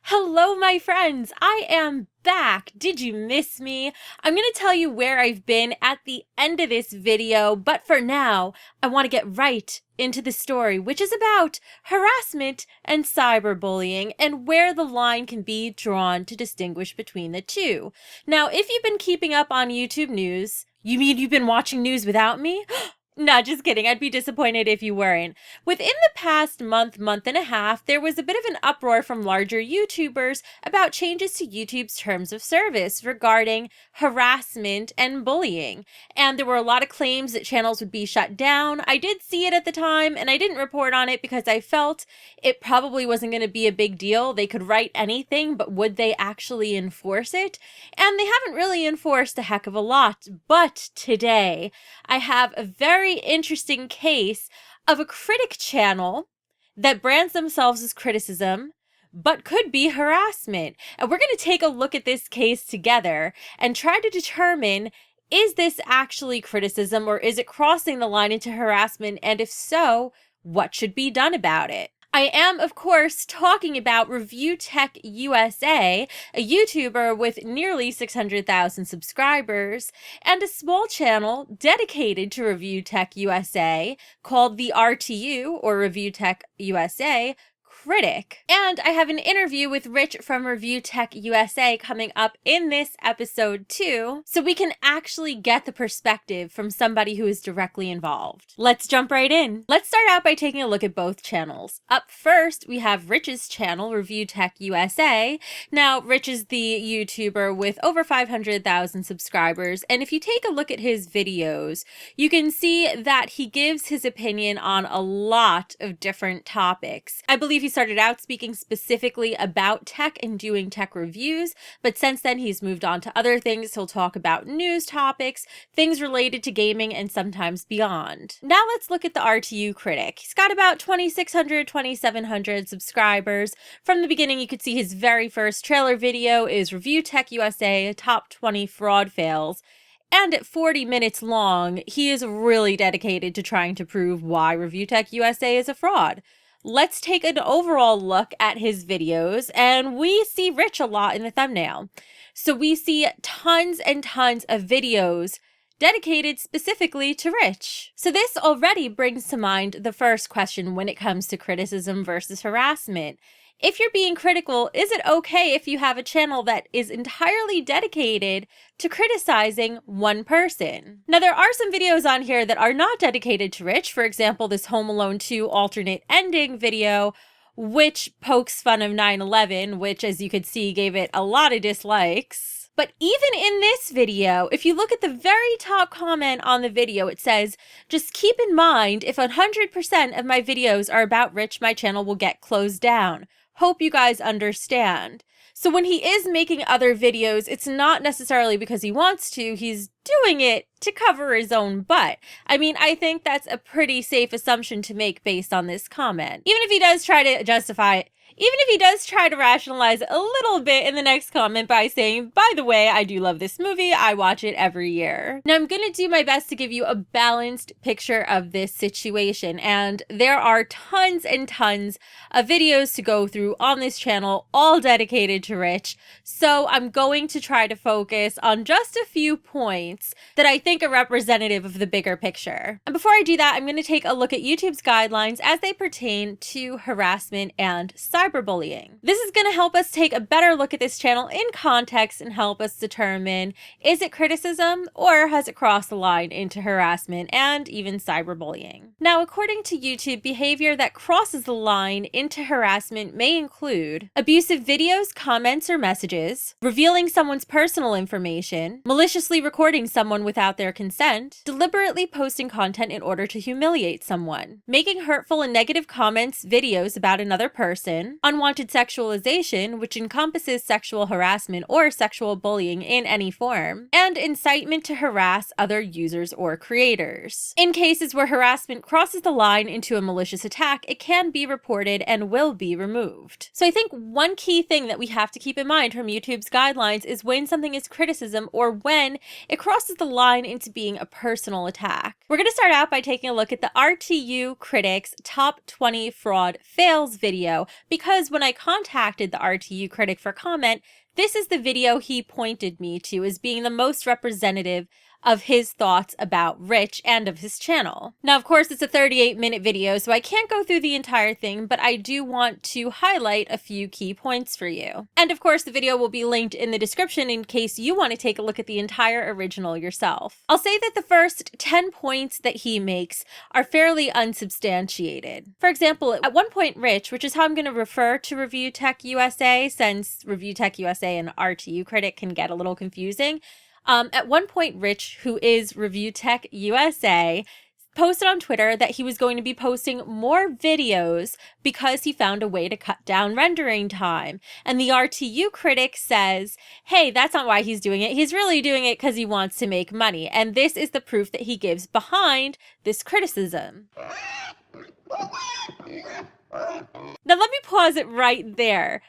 Hello, my friends! I am back! Did you miss me? I'm going to tell you where I've been at the end of this video, but for now, I want to get right into the story, which is about harassment and cyberbullying and where the line can be drawn to distinguish between the two. Now, if you've been keeping up on YouTube news, you mean you've been watching news without me? No, just kidding. I'd be disappointed if you weren't. Within the past month and a half, there was a bit of an uproar from larger YouTubers about changes to YouTube's terms of service regarding harassment and bullying. And there were a lot of claims that channels would be shut down. I did see it at the time, and I didn't report on it because I felt it probably wasn't going to be a big deal. They could write anything, but would they actually enforce it? And they haven't really enforced a heck of a lot. But today, I have a very interesting case of a critic channel that brands themselves as criticism, but could be harassment. And we're going to take a look at this case together and try to determine, is this actually criticism or is it crossing the line into harassment? And if so, what should be done about it? I am, of course, talking about ReviewTechUSA, a YouTuber with nearly 600,000 subscribers, and a small channel dedicated to ReviewTechUSA called TheRTU, or ReviewTechUSA, Critic. And I have an interview with Rich from ReviewTechUSA coming up in this episode too, so we can actually get the perspective from somebody who is directly involved. Let's jump right in. Let's start out by taking a look at both channels. Up first, we have Rich's channel, ReviewTechUSA. Now, Rich is the YouTuber with over 500,000 subscribers, and if you take a look at his videos, you can see that he gives his opinion on a lot of different topics. I believe he started out speaking specifically about tech and doing tech reviews, but since then he's moved on to other things. He'll talk about news topics, things related to gaming, and sometimes beyond. Now let's look at the RTUCritic. He's got about 2,600, 2,700 subscribers. From the beginning, you could see his very first trailer video is ReviewTechUSA Top 20 Fraud Fails. And at 40 minutes long, he is really dedicated to trying to prove why ReviewTechUSA is a fraud. Let's take an overall look at his videos, and we see Rich a lot in the thumbnail. So we see tons and tons of videos dedicated specifically to Rich. So this already brings to mind the first question when it comes to criticism versus harassment. If you're being critical, is it okay if you have a channel that is entirely dedicated to criticizing one person? Now, there are some videos on here that are not dedicated to Rich. For example, this Home Alone 2 alternate ending video, which pokes fun of 9/11, which, as you could see, gave it a lot of dislikes. But even in this video, if you look at the very top comment on the video, it says, "Just keep in mind, if 100% of my videos are about Rich, my channel will get closed down. Hope you guys understand." So when he is making other videos, it's not necessarily because he wants to, he's doing it to cover his own butt. I mean, I think that's a pretty safe assumption to make based on this comment. Even if he does try to justify it, even if he does try to rationalize a little bit in the next comment by saying, "By the way, I do love this movie, I watch it every year." Now, I'm going to do my best to give you a balanced picture of this situation, and there are tons and tons of videos to go through on this channel, all dedicated to Rich, so I'm going to try to focus on just a few points that I think are representative of the bigger picture. And before I do that, I'm going to take a look at YouTube's guidelines as they pertain to harassment and cyberbullying. This is going to help us take a better look at this channel in context and help us determine, is it criticism or has it crossed the line into harassment and even cyberbullying? Now, according to YouTube, behavior that crosses the line into harassment may include abusive videos, comments, or messages, revealing someone's personal information, maliciously recording someone without their consent, deliberately posting content in order to humiliate someone, making hurtful and negative comments, videos about another person, unwanted sexualization, which encompasses sexual harassment or sexual bullying in any form, and incitement to harass other users or creators. In cases where harassment crosses the line into a malicious attack, it can be reported and will be removed. So I think one key thing that we have to keep in mind from YouTube's guidelines is when something is criticism or when it crosses the line into being a personal attack. We're going to start out by taking a look at the RTUCritic's Top 20 Fraud Fails video, because because when I contacted the RTUCritic for comment, this is the video he pointed me to as being the most representative of his thoughts about Rich and of his channel. Now, of course, it's a 38-minute video, so I can't go through the entire thing, but I do want to highlight a few key points for you. And of course, the video will be linked in the description in case you want to take a look at the entire original yourself. I'll say that the first 10 points that he makes are fairly unsubstantiated. For example, at one point, Rich, which is how I'm going to refer to ReviewTechUSA, since ReviewTechUSA and RTUCritic can get a little confusing, at one point, Rich, who is ReviewTechUSA, posted on Twitter that he was going to be posting more videos because he found a way to cut down rendering time. And the RTUCritic says, hey, that's not why he's doing it. He's really doing it because he wants to make money. And this is the proof that he gives behind this criticism. Now, let me pause it right there.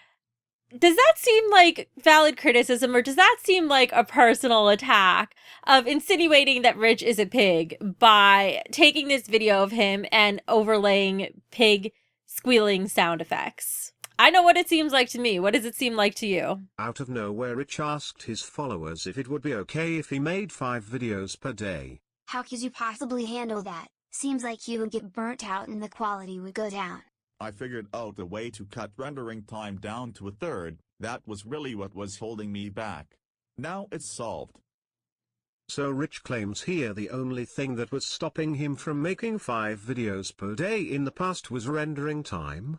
Does that seem like valid criticism, or does that seem like a personal attack of insinuating that Rich is a pig by taking this video of him and overlaying pig squealing sound effects? I know what it seems like to me. What does it seem like to you? Out of nowhere, Rich asked his followers if it would be okay if he made 5 videos per day. How could you possibly handle that? Seems like you would get burnt out and the quality would go down. I figured out a way to cut rendering time down to a third. That was really what was holding me back. Now it's solved. So Rich claims here the only thing that was stopping him from making 5 videos per day in the past was rendering time?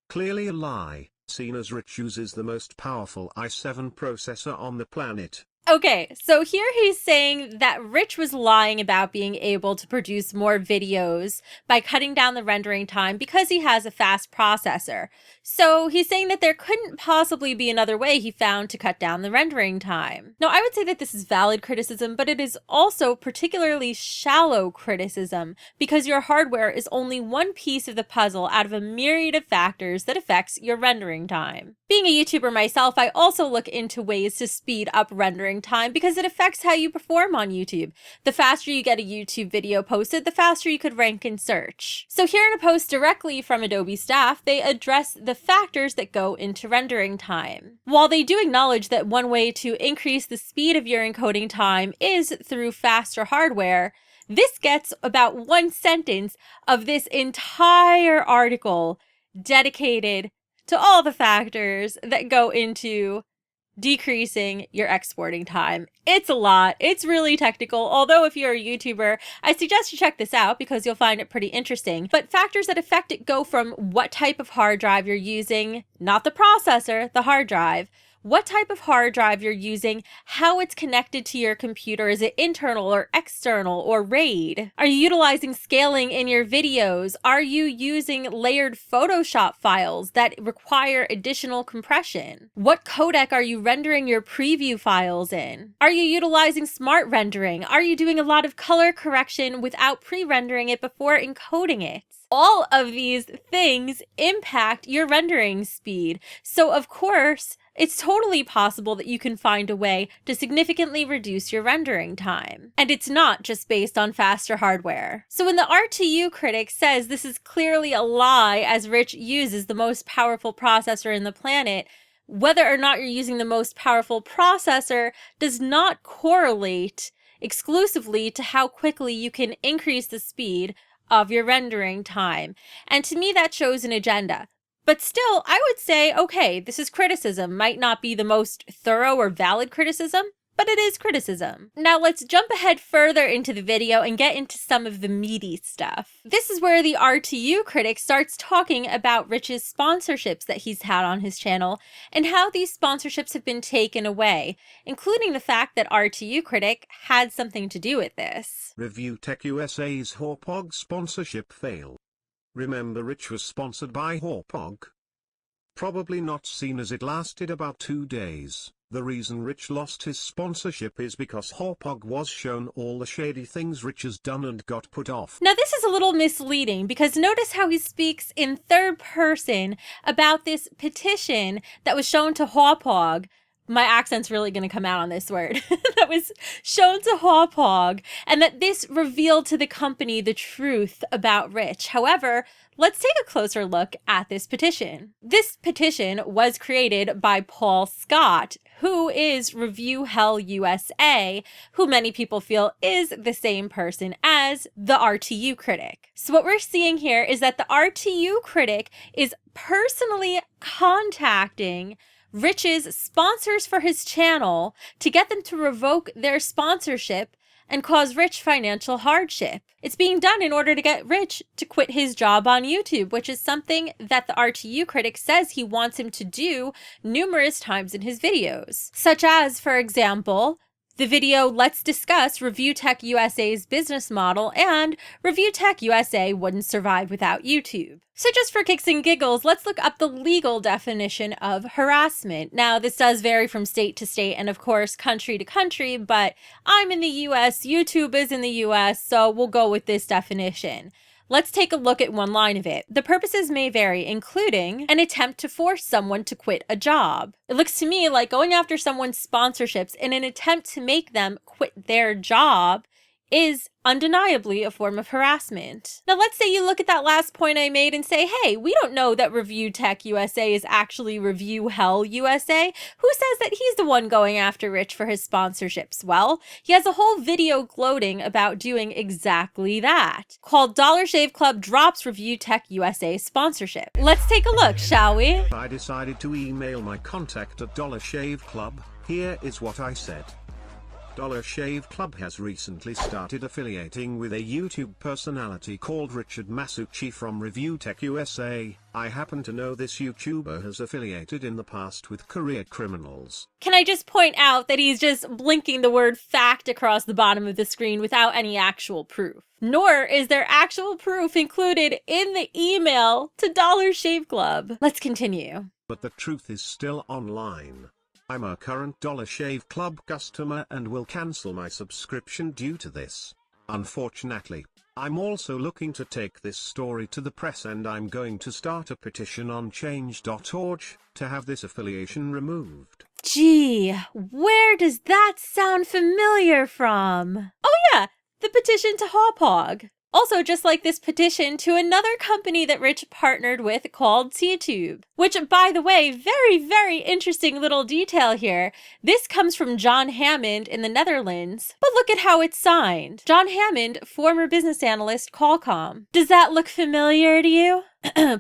Clearly a lie, seen as Rich uses the most powerful i7 processor on the planet. Okay, so here he's saying that Rich was lying about being able to produce more videos by cutting down the rendering time because he has a fast processor. So he's saying that there couldn't possibly be another way he found to cut down the rendering time. Now, I would say that this is valid criticism, but it is also particularly shallow criticism because your hardware is only one piece of the puzzle out of a myriad of factors that affects your rendering time. Being a YouTuber myself, I also look into ways to speed up rendering time because it affects how you perform on YouTube. The faster you get a YouTube video posted, the faster you could rank in search. So here in a post directly from Adobe staff, they address the factors that go into rendering time. While they do acknowledge that one way to increase the speed of your encoding time is through faster hardware, this gets about one sentence of this entire article dedicated to all the factors that go into decreasing your exporting time. It's a lot. It's really technical. Although if you're a YouTuber, I suggest you check this out because you'll find it pretty interesting. But factors that affect it go from what type of hard drive you're using, not the processor, the hard drive, what type of hard drive you're using, how it's connected to your computer. Is it internal or external or RAID? Are you utilizing scaling in your videos? Are you using layered Photoshop files that require additional compression? What codec are you rendering your preview files in? Are you utilizing smart rendering? Are you doing a lot of color correction without pre-rendering it before encoding it? All of these things impact your rendering speed. So of course, it's totally possible that you can find a way to significantly reduce your rendering time. And it's not just based on faster hardware. So when the RTUCritic says this is clearly a lie as Rich uses the most powerful processor in the planet, whether or not you're using the most powerful processor does not correlate exclusively to how quickly you can increase the speed of your rendering time. And to me, that shows an agenda. But still, I would say, okay, this is criticism. Might not be the most thorough or valid criticism, but it is criticism. Now let's jump ahead further into the video and get into some of the meaty stuff. This is where the RTUCritic starts talking about Rich's sponsorships that he's had on his channel and how these sponsorships have been taken away, including the fact that RTUCritic had something to do with this. ReviewTechUSA's Hauppauge sponsorship fail. Remember, Rich was sponsored by Hauppauge? Probably not, seen as it lasted about 2 days. The reason Rich lost his sponsorship is because Hauppauge was shown all the shady things Rich has done and got put off. Now this is a little misleading because notice how he speaks in third person about this petition that was shown to Hauppauge my accent's really going to come out on this word, that was shown to Hauppauge, and that this revealed to the company the truth about Rich. However, let's take a closer look at this petition. This petition was created by Paul Scott, who is ReviewTechUSA, who many people feel is the same person as the RTUCritic. So what we're seeing here is that the RTUCritic is personally contacting Rich's sponsors for his channel to get them to revoke their sponsorship and cause Rich financial hardship. It's being done in order to get Rich to quit his job on YouTube, which is something that the RTUCritic says he wants him to do numerous times in his videos. Such as, for example, the video Let's Discuss ReviewTechUSA's business model and ReviewTechUSA wouldn't survive without YouTube. So just for kicks and giggles, let's look up the legal definition of harassment. Now, this does vary from state to state and of course country to country, but I'm in the US, YouTube is in the US, so we'll go with this definition. Let's take a look at one line of it. The purposes may vary, including an attempt to force someone to quit a job. It looks to me like going after someone's sponsorships in an attempt to make them quit their job is undeniably a form of harassment. Now, let's say you look at that last point I made and say, hey, we don't know that ReviewTechUSA is actually ReviewHellUSA. Who says that he's the one going after Rich for his sponsorships? Well, he has a whole video gloating about doing exactly that, called Dollar Shave Club Drops ReviewTechUSA Sponsorship. Let's take a look, shall we? I decided to email my contact at Dollar Shave Club. Here is what I said. Dollar Shave Club has recently started affiliating with a YouTube personality called Richard Masucci from ReviewTechUSA. I happen to know this YouTuber has affiliated in the past with career criminals. Can I just point out that he's just blinking the word fact across the bottom of the screen without any actual proof? Nor is there actual proof included in the email to Dollar Shave Club. Let's continue. But the truth is still online. I'm a current Dollar Shave Club customer and will cancel my subscription due to this. Unfortunately, I'm also looking to take this story to the press and I'm going to start a petition on change.org to have this affiliation removed. Gee, where does that sound familiar from? Oh yeah, the petition to Hauppauge. Also, just like this petition to another company that Rich partnered with called TTube, which, by the way, very, very interesting little detail here. This comes from John Hammond in the Netherlands, but look at how it's signed. John Hammond, former business analyst, Qualcomm. Does that look familiar to you?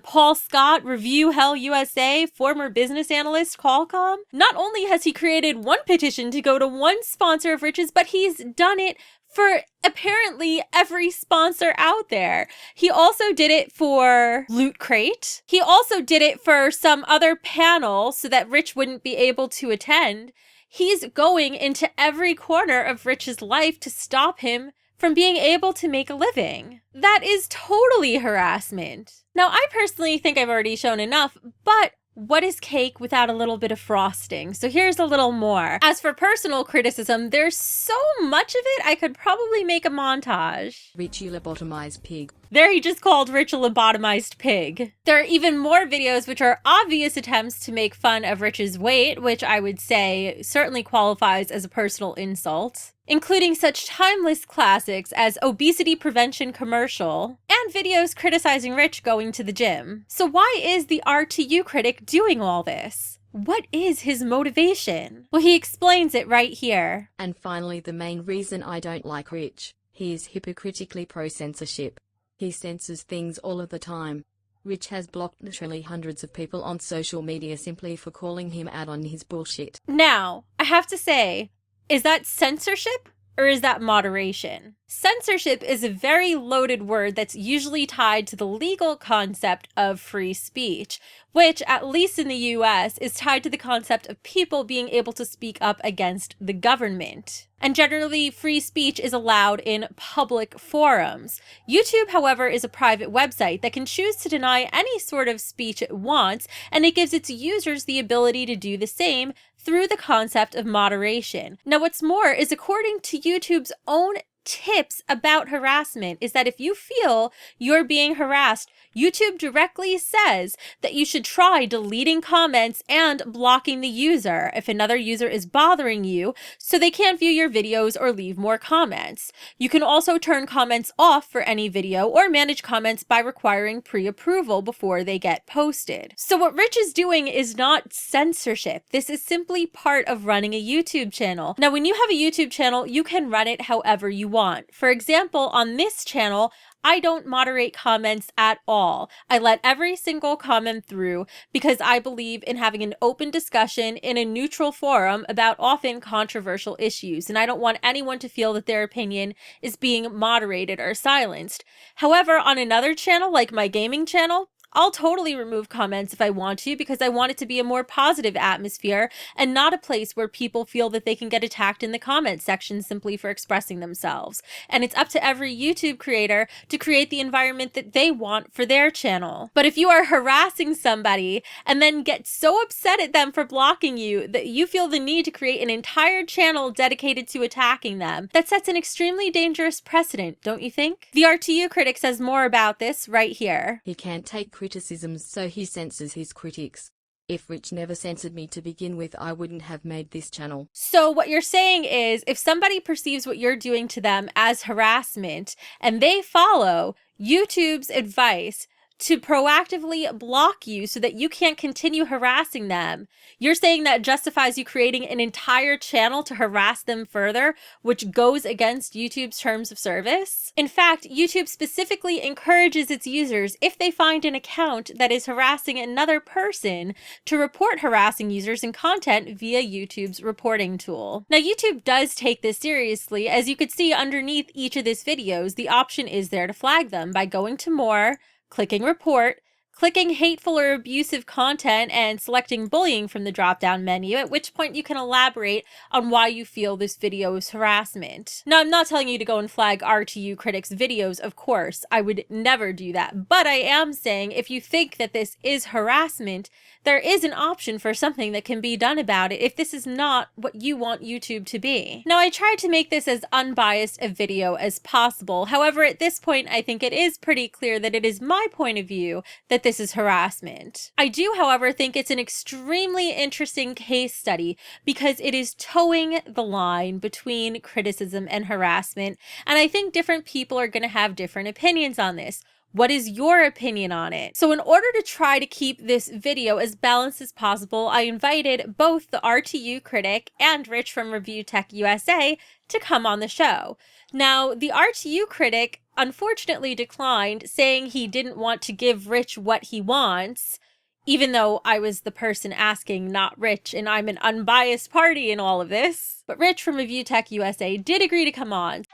Paul Scott, ReviewTechUSA, former business analyst, Qualcomm. Not only has he created one petition to go to one sponsor of Rich's, but he's done it for apparently every sponsor out there. He also did it for Loot Crate. He also did it for some other panel so that Rich wouldn't be able to attend. He's going into every corner of Rich's life to stop him from being able to make a living. That is totally harassment. Now, I personally think I've already shown enough, but what is cake without a little bit of frosting? So here's a little more. As for personal criticism, there's so much of it, I could probably make a montage. Rich, you lobotomized pig. There, he just called Rich a lobotomized pig. There are even more videos which are obvious attempts to make fun of Rich's weight, which I would say certainly qualifies as a personal insult, including such timeless classics as Obesity Prevention Commercial and videos criticizing Rich going to the gym. So why is the RTUCritic doing all this? What is his motivation? Well, he explains it right here. And finally, the main reason I don't like Rich. He is hypocritically pro-censorship. He censors things all of the time. Rich has blocked literally hundreds of people on social media simply for calling him out on his bullshit. Now, I have to say, is that censorship or is that moderation? Censorship is a very loaded word that's usually tied to the legal concept of free speech, which, at least in the US, is tied to the concept of people being able to speak up against the government. And generally, free speech is allowed in public forums. YouTube, however, is a private website that can choose to deny any sort of speech it wants, and it gives its users the ability to do the same through the concept of moderation. Now, what's more is, according to YouTube's own tips about harassment is that if you feel you're being harassed, YouTube directly says that you should try deleting comments and blocking the user if another user is bothering you so they can't view your videos or leave more comments. You can also turn comments off for any video or manage comments by requiring pre-approval before they get posted. So what Rich is doing is not censorship. This is simply part of running a YouTube channel. Now, when you have a YouTube channel, you can run it however you want. For example, on this channel, I don't moderate comments at all. I let every single comment through because I believe in having an open discussion in a neutral forum about often controversial issues, and I don't want anyone to feel that their opinion is being moderated or silenced. However, on another channel, like my gaming channel, I'll totally remove comments if I want to because I want it to be a more positive atmosphere and not a place where people feel that they can get attacked in the comment section simply for expressing themselves. And it's up to every YouTube creator to create the environment that they want for their channel. But if you are harassing somebody and then get so upset at them for blocking you that you feel the need to create an entire channel dedicated to attacking them, that sets an extremely dangerous precedent, don't you think? The RTUCritic says more about this right here. He can't take criticisms, so he censors his critics. If Rich never censored me to begin with, I wouldn't have made this channel. So what you're saying is, if somebody perceives what you're doing to them as harassment and they follow YouTube's advice to proactively block you so that you can't continue harassing them, you're saying that justifies you creating an entire channel to harass them further, which goes against YouTube's terms of service? In fact, YouTube specifically encourages its users, if they find an account that is harassing another person, to report harassing users and content via YouTube's reporting tool. Now, YouTube does take this seriously. As you could see underneath each of these videos, the option is there to flag them by going to More, clicking Report, clicking hateful or abusive content, and selecting bullying from the drop-down menu, at which point you can elaborate on why you feel this video is harassment. Now, I'm not telling you to go and flag RTUCritic's videos, of course. I would never do that. But I am saying if you think that this is harassment, there is an option for something that can be done about it if this is not what you want YouTube to be. Now, I tried to make this as unbiased a video as possible. However, at this point, I think it is pretty clear that it is my point of view that this is harassment. I do, however, think it's an extremely interesting case study because it is towing the line between criticism and harassment, and I think different people are going to have different opinions on this. What is your opinion on it? So in order to try to keep this video as balanced as possible, I invited both the RTUCritic and Rich from ReviewTechUSA to come on the show. Now, the RTUCritic unfortunately declined, saying he didn't want to give Rich what he wants, even though I was the person asking, not Rich, and I'm an unbiased party in all of this. But Rich from ReviewTechUSA did agree to come on.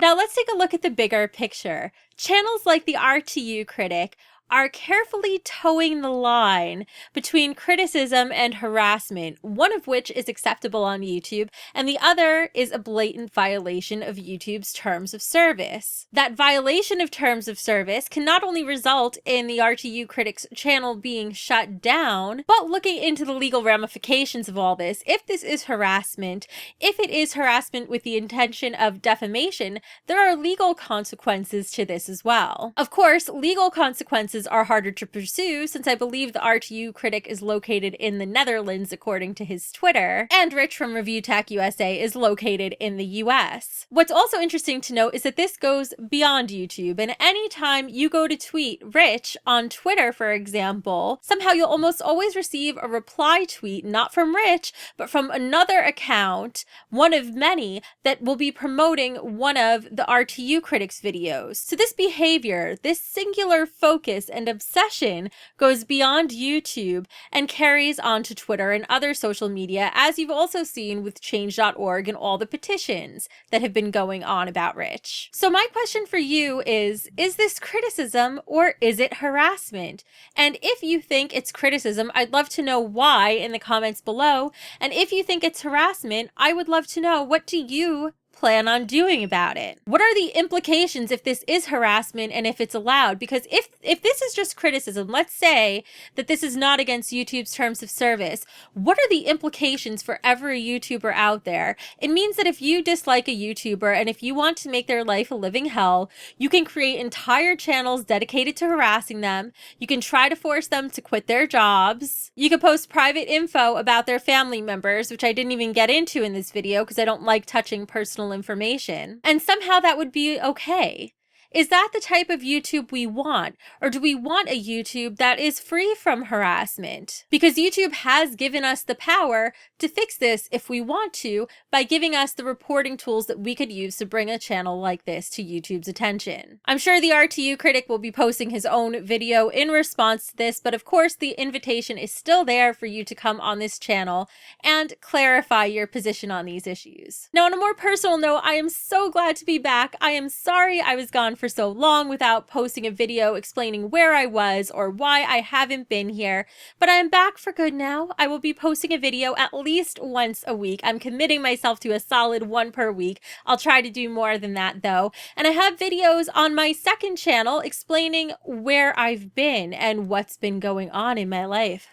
Now let's take a look at the bigger picture. Channels like the RTUCritic are carefully towing the line between criticism and harassment, one of which is acceptable on YouTube, and the other is a blatant violation of YouTube's terms of service. That violation of terms of service can not only result in the RTUCritic's channel being shut down, but looking into the legal ramifications of all this, if this is harassment, if it is harassment with the intention of defamation, there are legal consequences to this as well. Of course, legal consequences are harder to pursue since I believe the RTUCritic is located in the Netherlands according to his Twitter, and Rich from ReviewTechUSA is located in the US. What's also interesting to note is that this goes beyond YouTube, and anytime you go to tweet Rich on Twitter, for example, somehow you'll almost always receive a reply tweet, not from Rich, but from another account, one of many, that will be promoting one of the RTUCritic's videos. So this behavior, this singular focus and obsession goes beyond YouTube and carries on to Twitter and other social media, as you've also seen with Change.org and all the petitions that have been going on about Rich. So my question for you is this criticism or is it harassment? And if you think it's criticism, I'd love to know why in the comments below. And if you think it's harassment, I would love to know, what do you plan on doing about it? What are the implications if this is harassment and if it's allowed? Because if this is just criticism, let's say that this is not against YouTube's terms of service, what are the implications for every YouTuber out there? It means that if you dislike a YouTuber and if you want to make their life a living hell, you can create entire channels dedicated to harassing them. You can try to force them to quit their jobs. You can post private info about their family members, which I didn't even get into in this video because I don't like touching personal information. And somehow that would be okay. Is that the type of YouTube we want? Or do we want a YouTube that is free from harassment? Because YouTube has given us the power to fix this if we want to by giving us the reporting tools that we could use to bring a channel like this to YouTube's attention. I'm sure the RTUCritic will be posting his own video in response to this, but of course the invitation is still there for you to come on this channel and clarify your position on these issues. Now, on a more personal note, I am so glad to be back. I am sorry I was gone for so long without posting a video explaining where I was or why I haven't been here, but I am back for good now. I will be posting a video at least once a week. I'm committing myself to a solid one per week. I'll try to do more than that though. And I have videos on my second channel explaining where I've been and what's been going on in my life.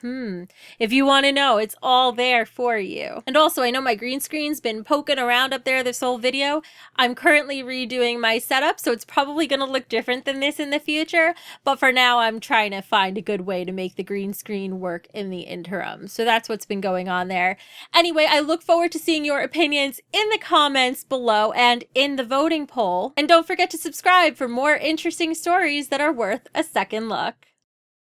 If you want to know, it's all there for you. And also, I know my green screen's been poking around up there this whole video. I'm currently redoing my setup, so it's probably going to look different than this in the future, but for now I'm trying to find a good way to make the green screen work in the interim. So that's what's been going on there. Anyway, I look forward to seeing your opinions in the comments below and in the voting poll. And don't forget to subscribe for more interesting stories that are worth a second look.